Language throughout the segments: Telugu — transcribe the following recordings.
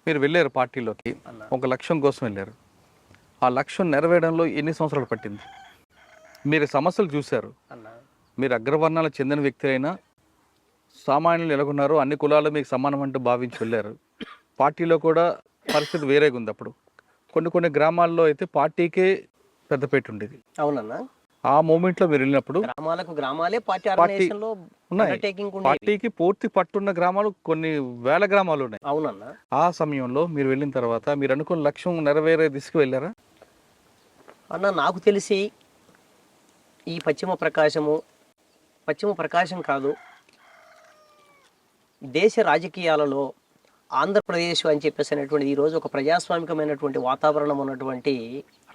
మీరు వెళ్ళారు పార్టీలోకి, అన్న ఒక లక్ష్యం కోసం వెళ్ళారు. ఆ లక్ష్యం నెరవేయడంలో ఎన్ని సంవత్సరాలు పట్టింది? మీరు సమస్యలు చూశారు. అన్న మీరు అగ్రవర్ణాలకు చెందిన వ్యక్తి అయినా సామాన్యులు ఎలాగున్నారో అన్ని కులాలు మీకు సమానం అంటూ భావించి వెళ్ళారు. పార్టీలో కూడా పరిస్థితి వేరేగా ఉంది. అప్పుడు కొన్ని కొన్ని గ్రామాల్లో అయితే పార్టీకే పెద్దపేట ఉండేది. అవునన్నా, ఆ మూమెంట్లో మీరు వెళ్ళినప్పుడు గ్రామాలకు గ్రామాలే పార్టీ పార్టీ ఆర్గనైజేషన్ లో ఉన్నాయి. అండర్టేకింగ్ ఉండేవి. పార్టీకి పూర్తి పట్టున్న గ్రామాలు కొన్ని వేల గ్రామాలు ఉన్నాయి. అవునన్నా, ఆ సమయంలో మీరు వెళ్ళిన తర్వాత మీరు అనుకున్న లక్ష్యం నెరవేరే దిశకు వెళ్ళారా? అన్న నాకు తెలిసి ఈ పశ్చిమ ప్రకాశం కాదు, దేశ రాజకీయాలలో ఆంధ్రప్రదేశ్ అని చెప్పేసి అనేటువంటి ఈరోజు ఒక ప్రజాస్వామికమైనటువంటి వాతావరణం ఉన్నటువంటి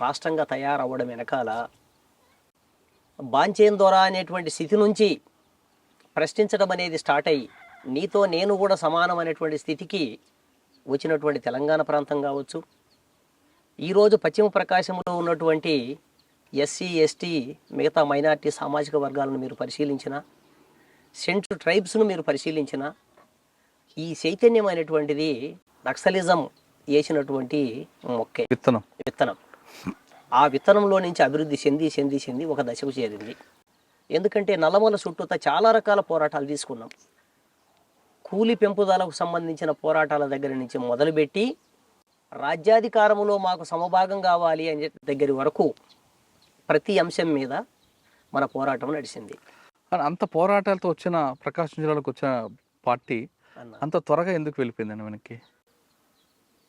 రాష్ట్రంగా తయారవ్వడం వెనకాల బాంచేన్ దొర అనేటువంటి స్థితి నుంచి ప్రశ్నించడం అనేది స్టార్ట్ అయ్యి నీతో నేను కూడా సమానం అనేటువంటి స్థితికి వచ్చినటువంటి తెలంగాణ ప్రాంతం కావచ్చు, ఈరోజు పశ్చిమ ప్రకాశంలో ఉన్నటువంటి ఎస్సీ ఎస్టీ మిగతా మైనారిటీ సామాజిక వర్గాలను మీరు పరిశీలించిన, సెంట్రల్ ట్రైబ్స్ను మీరు పరిశీలించిన, ఈ చైతన్యమైనటువంటిది నక్సలిజం వేసినటువంటి మొక్కే విత్తనం. ఆ విత్తనంలో నుంచి అభివృద్ధి చెంది ఒక దశకు చేరింది. ఎందుకంటే నల్లమల చుట్టూతా చాలా రకాల పోరాటాలు తీసుకున్నాం. కూలి పెంపుదలకు సంబంధించిన పోరాటాల దగ్గర నుంచి మొదలుపెట్టి రాజ్యాధికారంలో మాకు సమభాగం కావాలి అనే దగ్గర వరకు ప్రతి అంశం మీద మన పోరాటం నడిచింది. అంత పోరాటాలతో వచ్చిన ప్రకాశం జిల్లాలోకి వచ్చిన పార్టీ అంత త్వరగా ఎందుకు వెళ్ళిపోయిందండి వెనక్కి?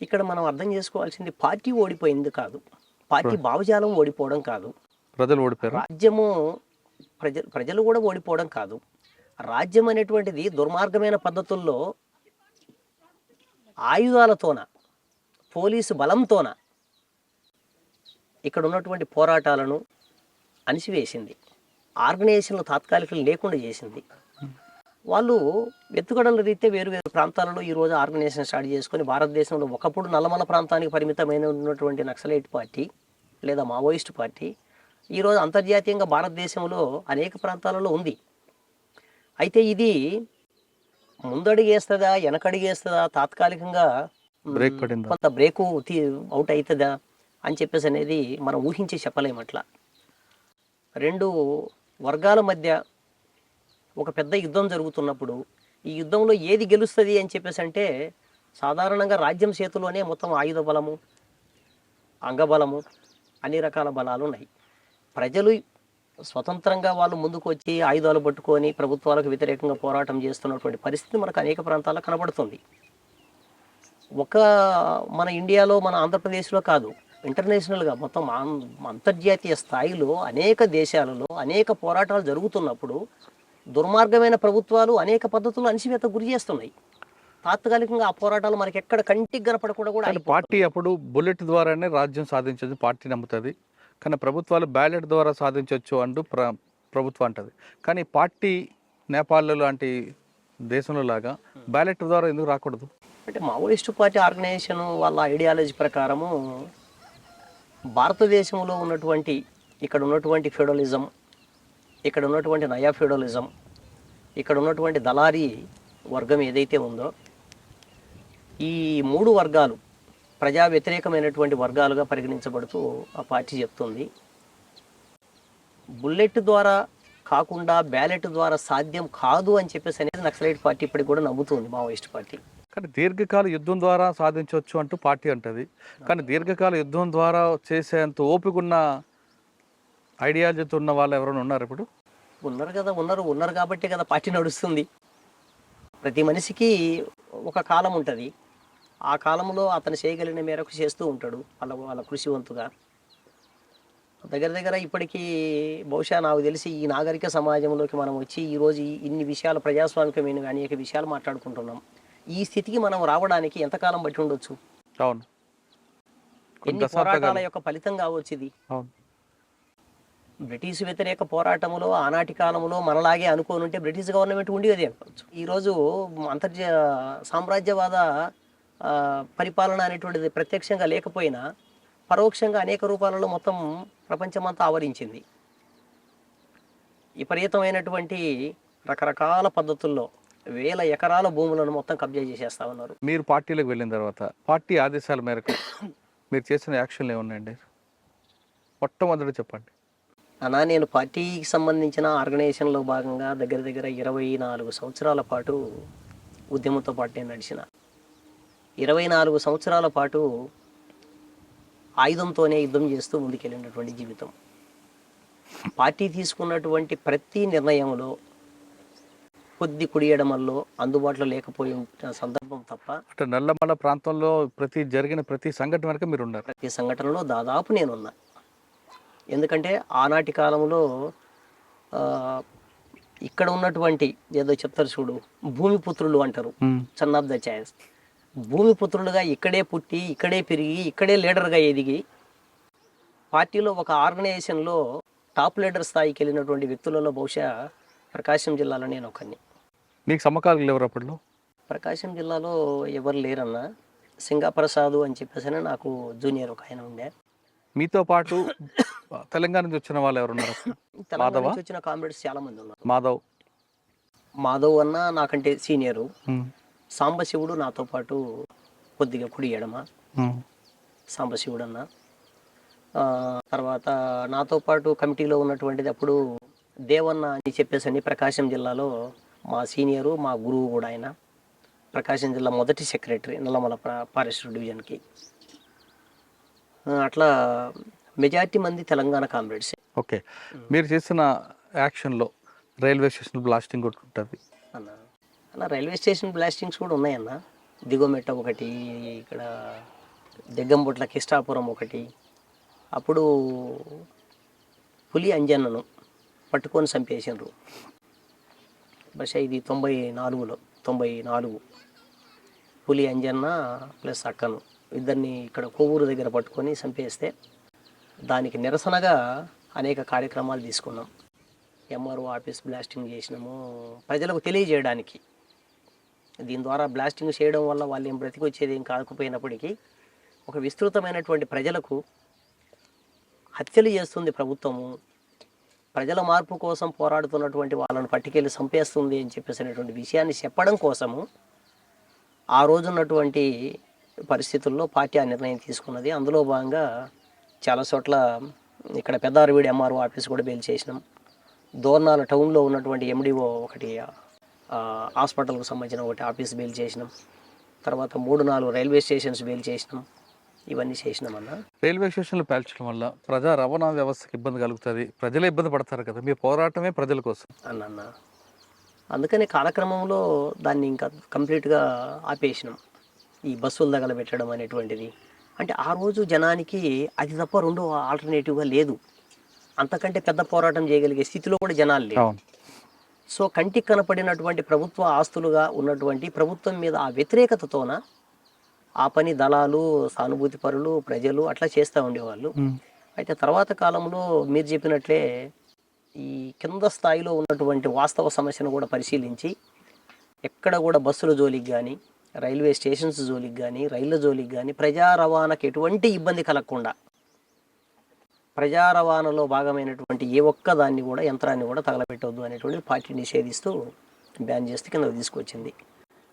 ఇక్కడ మనం అర్థం చేసుకోవాల్సింది పార్టీ ఓడిపోయింది కాదు, పార్టీ భావజాలం ఓడిపోవడం కాదు, ప్రజలు ఓడిపోయారు, రాజ్యము ప్రజలు కూడా ఓడిపోవడం కాదు. రాజ్యం అనేటువంటిది దుర్మార్గమైన పద్ధతుల్లో ఆయుధాలతోన, పోలీసు బలంతోన ఇక్కడ ఉన్నటువంటి పోరాటాలను అణిసివేసింది. ఆర్గనైజేషన్లు తాత్కాలికలు లేకుండా చేసింది. వాళ్ళు ఎత్తుగడల రీత్యా వేరు వేరు ప్రాంతాలలో ఈరోజు ఆర్గనైజేషన్ స్టార్ట్ చేసుకొని భారతదేశంలో ఒకప్పుడు నల్లమల ప్రాంతానికి పరిమితమైన ఉన్నటువంటి నక్సలైట్ పార్టీ లేదా మావోయిస్ట్ పార్టీ ఈరోజు అంతర్జాతీయంగా భారతదేశంలో అనేక ప్రాంతాలలో ఉంది. అయితే ఇది ముందడుగేస్తుందా వెనకడుగేస్తుందా, తాత్కాలికంగా కొంత బ్రేకు అవుట్ అవుతుందా అని చెప్పేసి అనేది మనం ఊహించి చెప్పలేమట్లా. రెండు వర్గాల మధ్య ఒక పెద్ద యుద్ధం జరుగుతున్నప్పుడు ఈ యుద్ధంలో ఏది గెలుస్తుంది అని చెప్పేసి అంటే సాధారణంగా రాజ్యం చేతిలోనే మొత్తం ఆయుధ బలము, అంగబలము, అన్ని రకాల బలాలు ఉన్నాయి. ప్రజలు స్వతంత్రంగా వాళ్ళు ముందుకు వచ్చి ఆయుధాలు పట్టుకొని ప్రభుత్వాలకు వ్యతిరేకంగా పోరాటం చేస్తున్నటువంటి పరిస్థితి మనకు అనేక ప్రాంతాల్లో కనబడుతుంది. మన ఇండియాలో, మన ఆంధ్రప్రదేశ్లో కాదు, ఇంటర్నేషనల్గా మొత్తం అంతర్జాతీయ స్థాయిలో అనేక దేశాలలో అనేక పోరాటాలు జరుగుతున్నప్పుడు దుర్మార్గమైన ప్రభుత్వాలు అనేక పద్ధతులు అణిచివేత గురి చేస్తున్నాయి. తాత్కాలికంగా ఆ పోరాటాలు మనకి ఎక్కడ కంటికి కనపడకుండా కూడా పార్టీ అప్పుడు బుల్లెట్ ద్వారానే రాజ్యం సాధించదు పార్టీ నమ్ముతుంది, కానీ ప్రభుత్వాలు బ్యాలెట్ ద్వారా సాధించవచ్చు అంటూ ప్రభుత్వం అంటది. కానీ పార్టీ నేపాల్ లాంటి దేశంలో లాగా బ్యాలెట్ ద్వారా ఎందుకు రాకూడదు? అంటే మావోయిస్టు పార్టీ ఆర్గనైజేషన్ వాళ్ళ ఐడియాలజీ ప్రకారము భారతదేశంలో ఉన్నటువంటి ఇక్కడ ఉన్నటువంటి ఫ్యూడలిజం, ఇక్కడ ఉన్నటువంటి నయా ఫ్యూడలిజం, ఇక్కడ ఉన్నటువంటి దళారీ వర్గం ఏదైతే ఉందో ఈ మూడు వర్గాలు ప్రజా వ్యతిరేకమైనటువంటి వర్గాలుగా పరిగణించబడుతూ ఆ పార్టీ చెప్తుంది. బుల్లెట్ ద్వారా కాకుండా బ్యాలెట్ ద్వారా సాధ్యం కాదు అని చెప్పేసి అనేది నక్సలైట్ పార్టీ ఇప్పటికి కూడా నమ్ముతుంది, మావోయిస్ట్ పార్టీ. కానీ దీర్ఘకాల యుద్ధం ద్వారా సాధించవచ్చు అంటూ పార్టీ అంటది. కానీ దీర్ఘకాల యుద్ధం ద్వారా చేసేంత ఓపిక ఉన్న ఐడియాలజీతో ఉన్న వాళ్ళు ఎవరైనా ఉన్నారు ఇప్పుడు? ఉన్నారు కదా, ఉన్నారు కాబట్టి కదా పార్టీ నడుస్తుంది. ప్రతి మనిషికి ఒక కాలం ఉంటుంది. ఆ కాలంలో అతను చేయగలిగిన మేరకు చేస్తూ ఉంటాడు వాళ్ళ కృషివంతుగా. దగ్గర ఇప్పటికీ బహుశా నాకు తెలిసి ఈ నాగరిక సమాజంలోకి మనం వచ్చి ఈరోజు ఇన్ని విషయాలు ప్రజాస్వామికమైన అనేక విషయాలు మాట్లాడుకుంటున్నాం. ఈ స్థితికి మనం రావడానికి ఎంతకాలం బట్టి ఉండొచ్చు? అవును, ఎన్ని పోరాటాల యొక్క ఫలితం కావచ్చు ఇది. బ్రిటిష్ వ్యతిరేక పోరాటంలో ఆనాటి కాలంలో మనలాగే అనుకోని ఉంటే బ్రిటిష్ గవర్నమెంట్ ఉండేది అనుకోవచ్చు. ఈరోజు సామ్రాజ్యవాద పరిపాలన అనేటువంటిది ప్రత్యక్షంగా లేకపోయినా పరోక్షంగా అనేక రూపాలలో మొత్తం ప్రపంచమంతా ఆవరించింది. విపరీతమైనటువంటి రకరకాల పద్ధతుల్లో వేల ఎకరాల భూములను మొత్తం కబ్జా చేసేస్తా ఉన్నారు. మీరు పార్టీలోకి వెళ్ళిన తర్వాత పార్టీ ఆదేశాల మేరకు మీరు చేసిన యాక్షన్లు ఏమున్నాయండి? మొట్టమొదటి చెప్పండి. అన్నా, నేను పార్టీకి సంబంధించిన ఆర్గనైజేషన్లో భాగంగా దగ్గర దగ్గర 24 సంవత్సరాల పాటు ఉద్యమంతో పాటు నేను నడిచిన. 24 సంవత్సరాల పాటు ఆయుధంతోనే యుద్ధం చేస్తూ ముందుకెళ్ళినటువంటి జీవితం. పార్టీ తీసుకున్నటువంటి ప్రతి నిర్ణయంలో కొద్ది కుడియడమల్లో అందుబాటులో లేకపోయి ఉన్న సందర్భం తప్ప అంటే నల్లమల ప్రాంతంలో జరిగిన ప్రతి సంఘటన వెనక మీరు ఉన్నారు. ప్రతి సంఘటనలో దాదాపు నేనున్నా. ఎందుకంటే ఆనాటి కాలంలో ఇక్కడ ఉన్నటువంటి ఏదో చెప్తారు చూడు, భూమిపుత్రులు అంటారు, సన్ ఆఫ్ ద ఛాన్స్. భూమిపుత్రులుగా ఇక్కడే పుట్టి, ఇక్కడే పెరిగి, ఇక్కడే లీడర్గా ఎదిగి పార్టీలో ఒక ఆర్గనైజేషన్లో టాప్ లీడర్ స్థాయికి వెళ్ళినటువంటి వ్యక్తులలో బహుశా ప్రకాశం జిల్లాలో నేను ఒకరిని. మీకు సమకాలీకులు ఎవరు అప్పట్లో? ప్రకాశం జిల్లాలో ఎవరు లేరన్నా. సింగాప్రసాదు అని చెప్పేసి నాకు జూనియర్ ఒక ఆయన ఉండే. మీతో పాటు తెలంగాణ నుంచి వచ్చిన వాళ్ళు ఎవరు ఉన్నారు? తెలంగాణ నుంచి వచ్చిన కామ్రేడ్స్ చాలా మంది ఉన్నారు. మాధవ్ అన్న నాకంటే సీనియరు. సాంబశివుడు నాతో పాటు కొద్దిగా కుడి ఎడమ. సాంబశివుడు అన్న. తర్వాత నాతో పాటు కమిటీలో ఉన్నటువంటిది అప్పుడు దేవన్న అని చెప్పేసి ప్రకాశం జిల్లాలో మా సీనియరు, మా గురువు కూడా ఆయన. ప్రకాశం జిల్లా మొదటి సెక్రటరీ నల్లమల ఫారెస్ట్ డివిజన్కి. అట్లా మెజార్టీ మంది తెలంగాణ కామ్రేడ్స్. ఓకే, మీరు చేసిన యాక్షన్లో రైల్వే స్టేషన్ బ్లాస్టింగ్ కూడా ఉంటుంది అన్న. రైల్వే స్టేషన్ బ్లాస్టింగ్స్ కూడా ఉన్నాయన్న. దిగోమెట్ట ఒకటి, ఇక్కడ దిగ్గంబొట్ల కిష్టాపురం ఒకటి. అప్పుడు పులి అంజన్నను పట్టుకొని చంపేసినారు. బహుశా ఇది 94 పులి అంజన్న ప్లస్ అక్కను ఇద్దరిని ఇక్కడ కొవ్వూరు దగ్గర పట్టుకొని చంపేస్తే దానికి నిరసనగా అనేక కార్యక్రమాలు తీసుకున్నాం. ఎంఆర్ఓ ఆఫీస్ బ్లాస్టింగ్ చేసినాము ప్రజలకు తెలియజేయడానికి. దీని ద్వారా బ్లాస్టింగ్ చేయడం వల్ల వాళ్ళు ఏం బ్రతికొచ్చేది ఏం కాకపోయినప్పటికీ ఒక విస్తృతమైనటువంటి ప్రజలకు హత్యలు చేస్తుంది ప్రభుత్వము, ప్రజల మార్పు కోసం పోరాడుతున్నటువంటి వాళ్ళను పట్టుకెళ్ళి చంపేస్తుంది అని చెప్పేసినటువంటి విషయాన్ని చెప్పడం కోసము ఆ రోజున్నటువంటి పరిస్థితుల్లో పార్టీ ఆ నిర్ణయం తీసుకున్నది. అందులో భాగంగా చాలా చోట్ల ఇక్కడ పెద్దారవీడి ఎంఆర్ఓ ఆఫీస్ కూడా బెయిల్ చేసినాం. దోర్నాల టౌన్లో ఉన్నటువంటి ఎండిఓ ఒకటి హాస్పిటల్కు సంబంధించిన ఒకటి ఆఫీస్ బెయిల్ చేసినాం. తర్వాత 3-4 రైల్వే స్టేషన్స్ బెయిల్ చేసినాం. ఇవన్నీ చేసినామన్నా. రైల్వే స్టేషన్లు పేల్చడం వల్ల ప్రజా రవాణా వ్యవస్థకి ఇబ్బంది కలుగుతుంది, ప్రజలే ఇబ్బంది పడతారు కదా. మీ పోరాటమే ప్రజల కోసం అన్న. అందుకని కాలక్రమంలో దాన్ని ఇంకా కంప్లీట్గా ఆపేసినాం. ఈ బస్సులు తగలబెట్టడం అనేటువంటిది అంటే ఆ రోజు జనానికి అది తప్ప రెండో ఆల్టర్నేటివ్గా లేదు. అంతకంటే పెద్ద పోరాటం చేయగలిగే స్థితిలో కూడా జనాలు లేవు. సో కంటికి కనపడినటువంటి ప్రభుత్వ ఆస్తులుగా ఉన్నటువంటి ప్రభుత్వం మీద ఆ వ్యతిరేకతతోన ఆ పని దళాలు, సానుభూతి పరులు, ప్రజలు అట్లా చేస్తూ ఉండేవాళ్ళు. అయితే తర్వాత కాలంలో మీరు చెప్పినట్లే ఈ కింద స్థాయిలో ఉన్నటువంటి వాస్తవ సమస్యను కూడా పరిశీలించి ఎక్కడ కూడా బస్సుల జోలికి కానీ, రైల్వే స్టేషన్స్ జోలికి కానీ, రైళ్ళ జోలికి కానీ ప్రజా రవాణాకి ఎటువంటి ఇబ్బంది కలగకుండా ప్రజా రవాణాలో భాగమైనటువంటి ఏ ఒక్క దాన్ని కూడా యంత్రాన్ని కూడా తగలబెట్టవద్దు అనేటువంటి పార్టీ నిషేధిస్తూ బ్యాన్ చేస్తే కింద తీసుకొచ్చింది.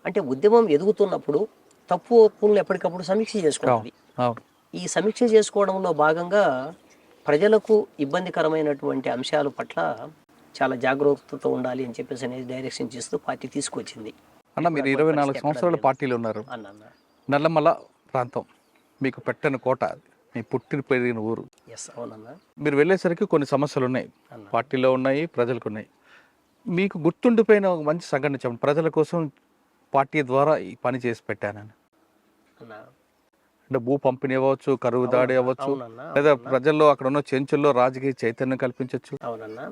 అంటే ఉద్యమం ఎదుగుతున్నప్పుడు తప్పు ఒప్పులను ఎప్పటికప్పుడు సమీక్ష చేసుకోవాలి. ఈ సమీక్ష చేసుకోవడంలో భాగంగా ప్రజలకు ఇబ్బందికరమైనటువంటి అంశాల పట్ల చాలా జాగ్రత్తతో ఉండాలి అని చెప్పేసి అనేది డైరెక్షన్ చేస్తూ పార్టీ తీసుకొచ్చింది. అన్న, మీరు 24 సంవత్సరాల పార్టీలో ఉన్నారు. నల్లమల ప్రాంతం మీకు పెట్టని కోట, మీ పుట్టిన పెరిగిన ఊరు. అవునన్నా. మీరు వెళ్ళేసరికి కొన్ని సమస్యలు ఉన్నాయి, పార్టీలో ఉన్నాయి, ప్రజలకు ఉన్నాయి. మీకు గుర్తుండిపోయిన ఒక మంచి సంఘటన చెప్పండి. ప్రజల కోసం పార్టీ ద్వారా ఈ పని చేసి పెట్టానని. అంటే భూ పంపిణీ అవ్వచ్చు, కరువు దాడి అవ్వచ్చు, లేదా ప్రజల్లో అక్కడ ఉన్న చెంచుల్లో రాజకీయ చైతన్యం కల్పించవచ్చు. అవునన్నా.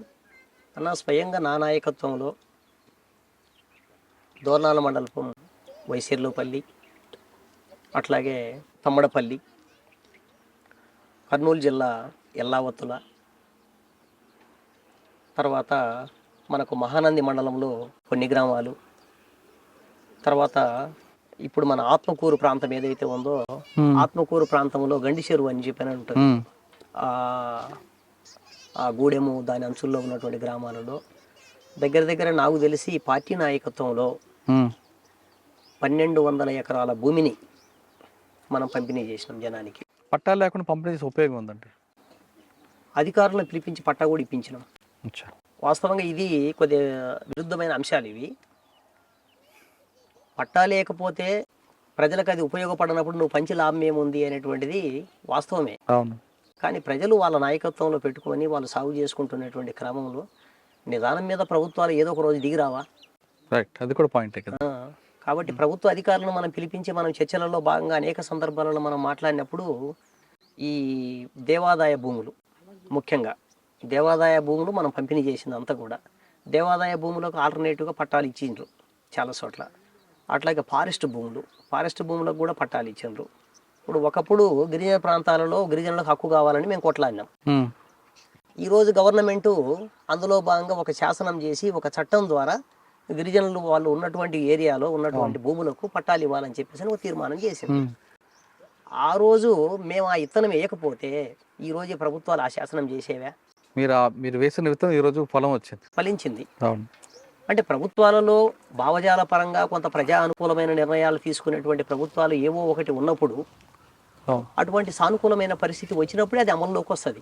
అన్న, స్వయంగా నా నాయకత్వంలో దోర్నాల మండలం వైసిర్లోపల్లి, అట్లాగే తమ్మడపల్లి, కర్నూలు జిల్లా ఎల్లావత్తుల, తర్వాత మనకు మహానంది మండలంలో కొన్ని గ్రామాలు, తర్వాత ఇప్పుడు మన ఆత్మకూరు ప్రాంతం ఏదైతే ఉందో ఆత్మకూరు ప్రాంతంలో గండిచెరువు అని చెప్పని ఉంటుంది. ఆ గూడెము దాని అంచుల్లో ఉన్నటువంటి గ్రామాలలో దగ్గర దగ్గర నాకు తెలిసి ఈ పార్టీ నాయకత్వంలో ఉమ్. 1200 ఎకరాల భూమిని మనం పంపిణీ చేసినాం జనానికి. పట్టాలు లేకుండా పంపిణీ చేసే ఉపయోగం ఉందండి. అధికారులను పిలిపించి పట్టా కూడా ఇప్పించినాం. అచ్చా. వాస్తవంగా ఇది కొద్దిగా విరుద్ధమైన అంశాలు ఇవి. పట్టా లేకపోతే ప్రజలకు అది ఉపయోగపడినప్పుడు నువ్వు పంచి లాభం ఏముంది అనేటువంటిది వాస్తవమే. అవును. కానీ ప్రజలు వాళ్ళ నాయకత్వంలో పెట్టుకొని వాళ్ళు సాగు చేసుకుంటున్నటువంటి క్రమంలో నిదానం మీద ప్రభుత్వాలు ఏదో ఒక రోజు దిగిరావా? రైట్, అది కూడా పాయింటే కదా. కాబట్టి ప్రభుత్వ అధికారులను మనం పిలిపించి మనం చర్చలలో భాగంగా అనేక సందర్భాలలో మనం మాట్లాడినప్పుడు ఈ దేవాదాయ భూములు, ముఖ్యంగా దేవాదాయ భూములు మనం పంపిణీ చేసింది అంతా కూడా దేవాదాయ భూములకు ఆల్టర్నేటివ్గా పట్టాలు ఇచ్చిండ్రు చాలా చోట్ల. అట్లాగే ఫారెస్ట్ భూములకు కూడా పట్టాలు ఇచ్చిండ్రు. ఇప్పుడు ఒకప్పుడు గిరిజన ప్రాంతాలలో గిరిజనులకు హక్కు కావాలని మేము కొట్లాడినాం. ఉమ్. ఈరోజు గవర్నమెంటు అందులో భాగంగా ఒక శాసనం చేసి ఒక చట్టం ద్వారా గిరిజనులు వాళ్ళు ఉన్నటువంటి ఏరియాలో ఉన్నటువంటి భూములకు పట్టాలు ఇవ్వాలని చెప్పేసి ఒక తీర్మానం చేసింది. ఉమ్. ఆ రోజు మేము ఆ ఇత్తనం వేయకపోతే ఈ రోజు ఈ ప్రభుత్వాలు ఆ శాసనం చేసేవా? మీరు వేసిన విత్తనం ఈరోజు ఫలం వచ్చింది, ఫలించింది. అవును. అంటే ప్రభుత్వాలలో భావజాల పరంగా కొంత ప్రజా అనుకూలమైన నిర్ణయాలు తీసుకునేటువంటి ప్రభుత్వాలు ఏవో ఒకటి ఉన్నప్పుడు అవును. అటువంటి సానుకూలమైన పరిస్థితి వచ్చినప్పుడే అది అమల్లోకి వస్తుంది.